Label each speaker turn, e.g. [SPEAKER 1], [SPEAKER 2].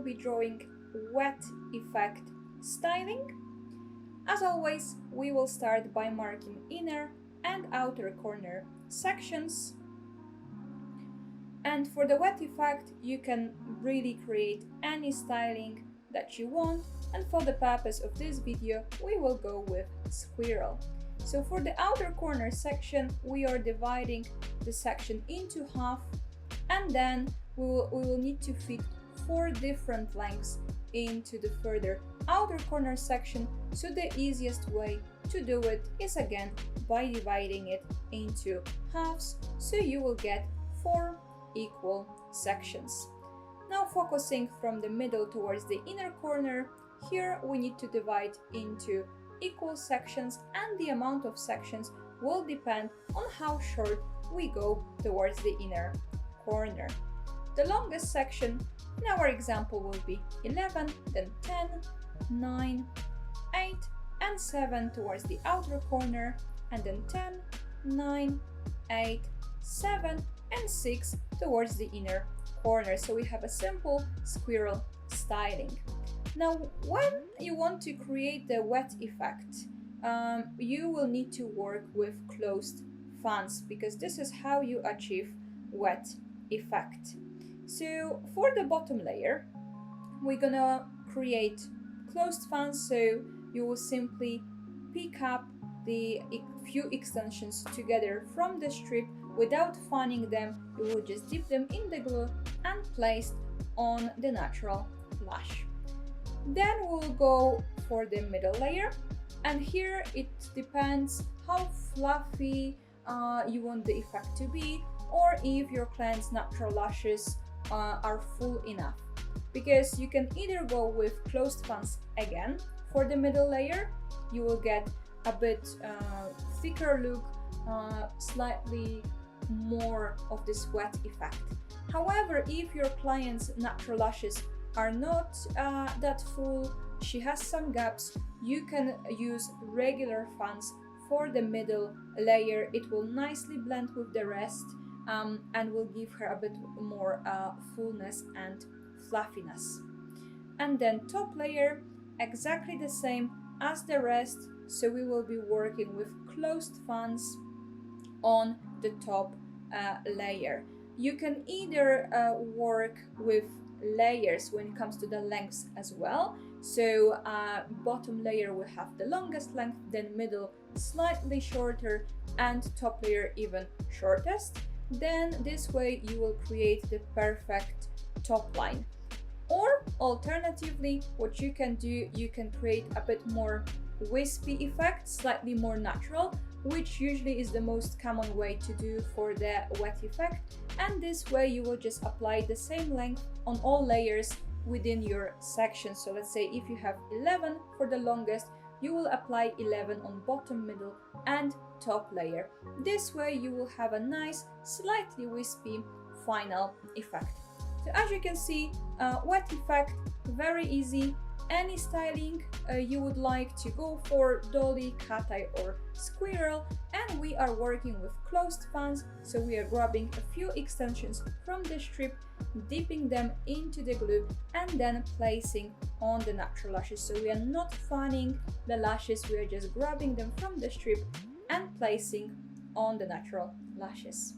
[SPEAKER 1] be drawing wet effect styling. As always, we will start by marking inner and outer corner sections. And for the wet effect, you can really create any styling that you want. And for the purpose of this video, we will go with Squirrel. So for the outer corner section, we are dividing the section into half, and then we will need to fit 4 different lengths into the further outer corner section. So the easiest way to do it is again by dividing it into halves, so you will get 4 equal sections. Now focusing from the middle towards the inner corner, here we need to divide into equal sections, and the amount of sections will depend on how short we go towards the inner corner. The longest section in our example will be 11, then 10, 9, 8 and 7 towards the outer corner, and then 10, 9, 8, 7 and 6 towards the inner corner. So we have a simple squirrel styling. Now, when you want to create the wet effect, you will need to work with closed fans, because this is how you achieve wet effect. So for the bottom layer, we're gonna create closed fans, so you will simply pick up the few extensions together from the strip without fanning them. You will just dip them in the glue and place on the natural lash. Then we'll go for the middle layer, and here it depends how fluffy you want the effect to be, or if your client's natural lashes are full enough, because you can either go with closed fans again. For the middle layer, you will get a bit thicker look, slightly more of this wet effect. However, if your client's natural lashes are not that full, she has some gaps, you can use regular fans for the middle layer. It will nicely blend with the rest and will give her a bit more fullness and fluffiness. And then top layer, exactly the same as the rest, so we will be working with closed fans on the top layer. You can either work with layers when it comes to the lengths as well. So bottom layer will have the longest length, then middle slightly shorter, and top layer even shortest. Then this way you will create the perfect top line. Or alternatively, what you can do, you can create a bit more wispy effect, slightly more natural, which usually is the most common way to do for the wet effect. And this way you will just apply the same length on all layers within your section. So let's say if you have 11 for the longest, you will apply 11 on bottom, middle and top layer. This way you will have a nice, slightly wispy final effect. So as you can see, wet effect, very easy. Any styling you would like to go for, dolly, cat eye or squirrel, and we are working with closed fans, so we are grabbing a few extensions from the strip, dipping them into the glue and then placing on the natural lashes. So we are not fanning the lashes, we are just grabbing them from the strip and placing on the natural lashes.